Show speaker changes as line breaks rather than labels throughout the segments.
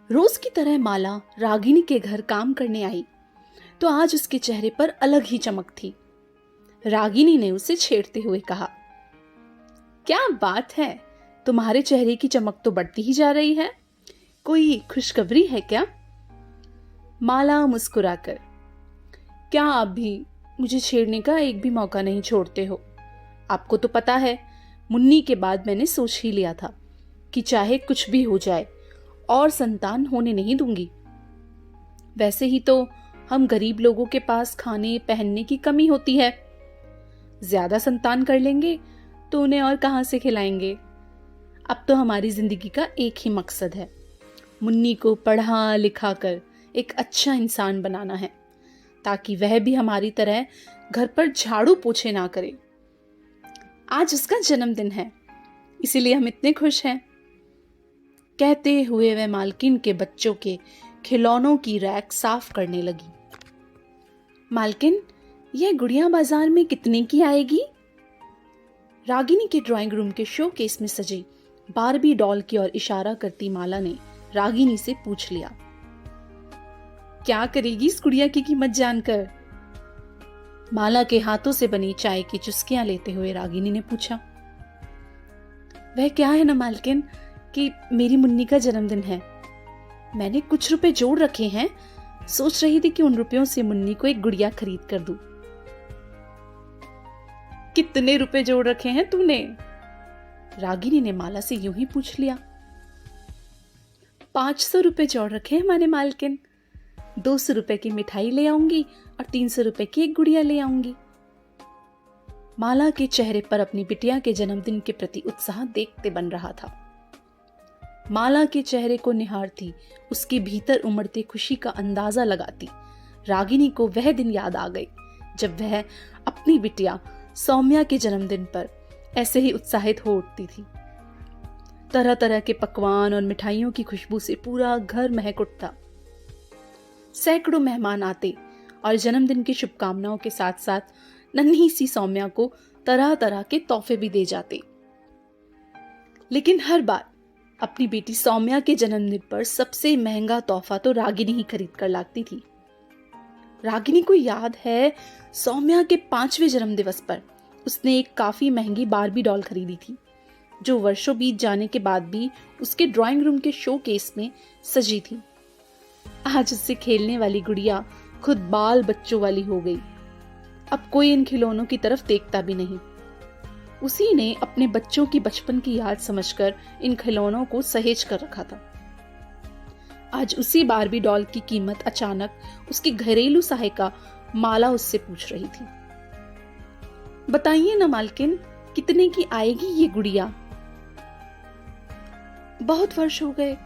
रोज की तरह माला रागिनी के घर काम करने आई तो आज उसके चेहरे पर अलग ही चमक थी। रागिनी ने उसे छेड़ते हुए कहा, क्या बात है, तुम्हारे चेहरे की चमक तो बढ़ती ही जा रही है, कोई खुशखबरी है क्या? माला मुस्कुराकर, क्या आप भी मुझे छेड़ने का एक भी मौका नहीं छोड़ते हो? आपको तो पता है, मुन्नी के बाद मैंने सोच ही लिया था कि चाहे कुछ भी हो जाए और संतान होने नहीं दूंगी। वैसे ही तो हम गरीब लोगों के पास खाने पहनने की कमी होती है, ज्यादा संतान कर लेंगे तो उन्हें और कहां से खिलाएंगे। अब तो हमारी जिंदगी का एक ही मकसद है, मुन्नी को पढ़ा लिखा कर एक अच्छा इंसान बनाना है, ताकि वह भी हमारी तरह घर पर झाड़ू पोछे ना करे। आज उसका जन्मदिन है, इसीलिए हम इतने खुश हैं। कहते हुए वह मालकिन के बच्चों के खिलौनों की रैक साफ करने लगी। मालकिन, यह गुड़िया बाजार में कितने की आएगी? रागिनी के ड्राइंग रूम के शोकेस में सजी बारबी डॉल की ओर इशारा करती माला ने रागिनी से पूछ लिया। क्या करेगी इस गुड़िया की कीमत जानकर? माला के हाथों से बनी चाय की चुस्कियां लेते हुए रागिनी ने पूछा। वह क्या है ना मालकिन कि मेरी मुन्नी का जन्मदिन है, मैंने कुछ रुपए जोड़ रखे हैं, सोच रही थी कि उन रुपयों से मुन्नी को एक गुड़िया खरीद कर दूं। कितने रुपए जोड़ रखे हैं तूने? रागिनी ने माला से यूं ही पूछ लिया। 500 रुपए जोड़ रखे हैं मैंने मालकिन, 200 रुपए की मिठाई ले आऊंगी और 300 रुपए की एक गुड़िया ले आऊंगी। माला के चेहरे पर अपनी बिटिया के जन्मदिन के प्रति उत्साह देखते बन रहा था। माला के चेहरे को निहारती, उसके भीतर उमड़ती खुशी का अंदाजा लगाती रागिनी को वह दिन याद आ गई जब वह अपनी बिटिया सौम्या के जन्मदिन पर ऐसे ही उत्साहित हो उठती थी। तरह तरह के पकवान और मिठाइयों की खुशबू से पूरा घर महक उठता। सैकड़ों मेहमान आते और जन्मदिन की शुभकामनाओं के साथ साथ नन्ही सी सौम्या को तरह तरह के तोहफे भी दे जाते। लेकिन हर बार अपनी बेटी सौम्या के जन्मदिन पर सबसे महंगा तोहफा तो रागिनी ही खरीद कर लाती थी। रागिनी को याद है, सौम्या के 5वें जन्मदिवस पर उसने एक काफी महंगी बारबी डॉल खरीदी थी, जो वर्षों बीत जाने के बाद भी उसके ड्राइंग रूम के शो केस में सजी थी। आज उससे खेलने वाली गुड़िया खुद बाल बच्चों वाली हो गई। अब कोई इन खिलौनों की तरफ देखता भी नहीं। उसी ने अपने बच्चों की बचपन की याद समझकर इन खिलौनों को सहेज कर रखा था। आज उसी बारबी डॉल की कीमत अचानक उसकी घरेलू सहायिका माला उससे पूछ रही थी। बताइए ना मालकिन, कितने की आएगी ये गुड़िया? बहुत वर्ष हो गए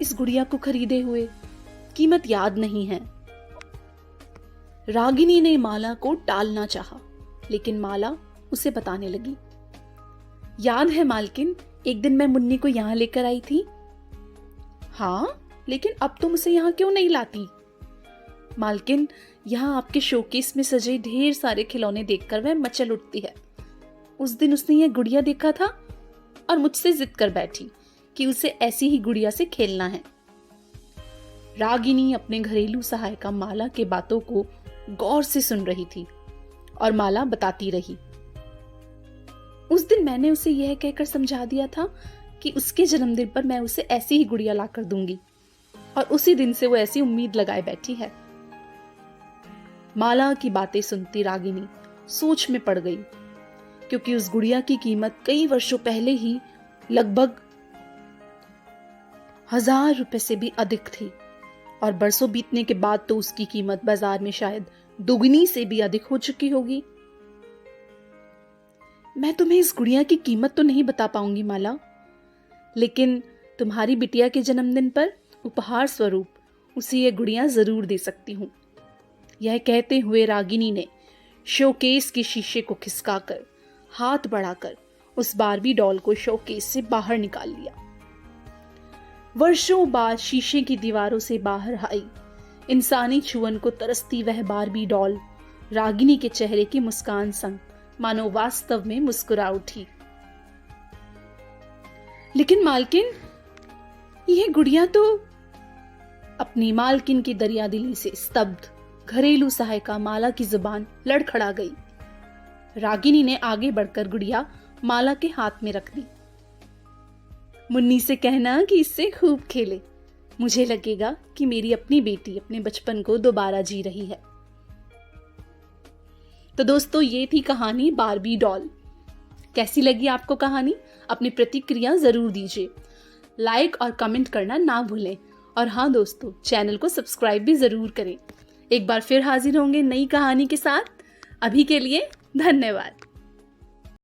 इस गुड़िया को खरीदे हुए, कीमत याद नहीं है। रागिनी ने माला को टालना चाहा, लेकिन माला उसे बताने लगी। याद है मालकिन, एक दिन मैं मुन्नी को यहां लेकर आई थी। हाँ, लेकिन अब तुम उसे यहां क्यों नहीं लाती? मालकिन, यहाँ आपके शोकेस में सजे ढेर सारे खिलौने देखकर वह मचल उठती है। उस दिन उसने यह गुड़िया देखा था और मुझसे जिद कर बैठी कि उसे ऐसी ही गुड़िया से खेलना है। रागिनी अपने घरेलू सहायिका माला के बातों को गौर से सुन रही थी और माला बताती रही। उस दिन मैंने उसे यह कहकर समझा दिया था कि उसके जन्मदिन पर मैं उसे ऐसी ही गुड़िया लाकर दूंगी, और उसी दिन से वो ऐसी उम्मीद लगाए बैठी है। माला की बातें सुनती रागिनी सोच में पड़ गई, क्योंकि उस गुड़िया की कीमत कई वर्षों पहले ही लगभग 1000 रुपए से भी अधिक थी, और बरसों बीतने के बाद तो उसकी कीमत बाजार में शायद दुगनी से भी अधिक हो चुकी होगी। मैं तुम्हें इस गुड़िया की कीमत तो नहीं बता पाऊंगी माला, लेकिन तुम्हारी बिटिया के जन्मदिन पर उपहार स्वरूप उसे यह गुड़िया जरूर दे सकती हूं। यह कहते हुए रागिनी ने शोकेस के शीशे को खिसकाकर हाथ बढ़ाकर उस बारबी डॉल को शोकेस से बाहर निकाल लिया। वर्षों बाद शीशे की दीवारों से बाहर आई इंसानी छुअन को तरसती वह बारबी डॉल रागिनी के चेहरे की मुस्कान संग मानो वास्तव में मुस्कुरा उठी। लेकिन मालकिन, यह गुड़िया तो अपनी मालकिन की दरियादिली से स्तब्ध घरेलू सहायिका माला की जुबान लड़खड़ा गई। रागिनी ने आगे बढ़कर गुड़िया माला के हाथ में रख दी। मुन्नी से कहना कि इससे खूब खेले, मुझे लगेगा कि मेरी अपनी बेटी अपने बचपन को दोबारा जी रही है। तो दोस्तों, ये थी कहानी बार्बी डॉल। कैसी लगी आपको कहानी? अपनी प्रतिक्रिया जरूर दीजिए। लाइक और कमेंट करना ना भूलें। और हाँ दोस्तों, चैनल को सब्सक्राइब भी जरूर करें। एक बार फिर हाजिर होंगे नई कहानी के साथ। अभी के लिए धन्यवाद।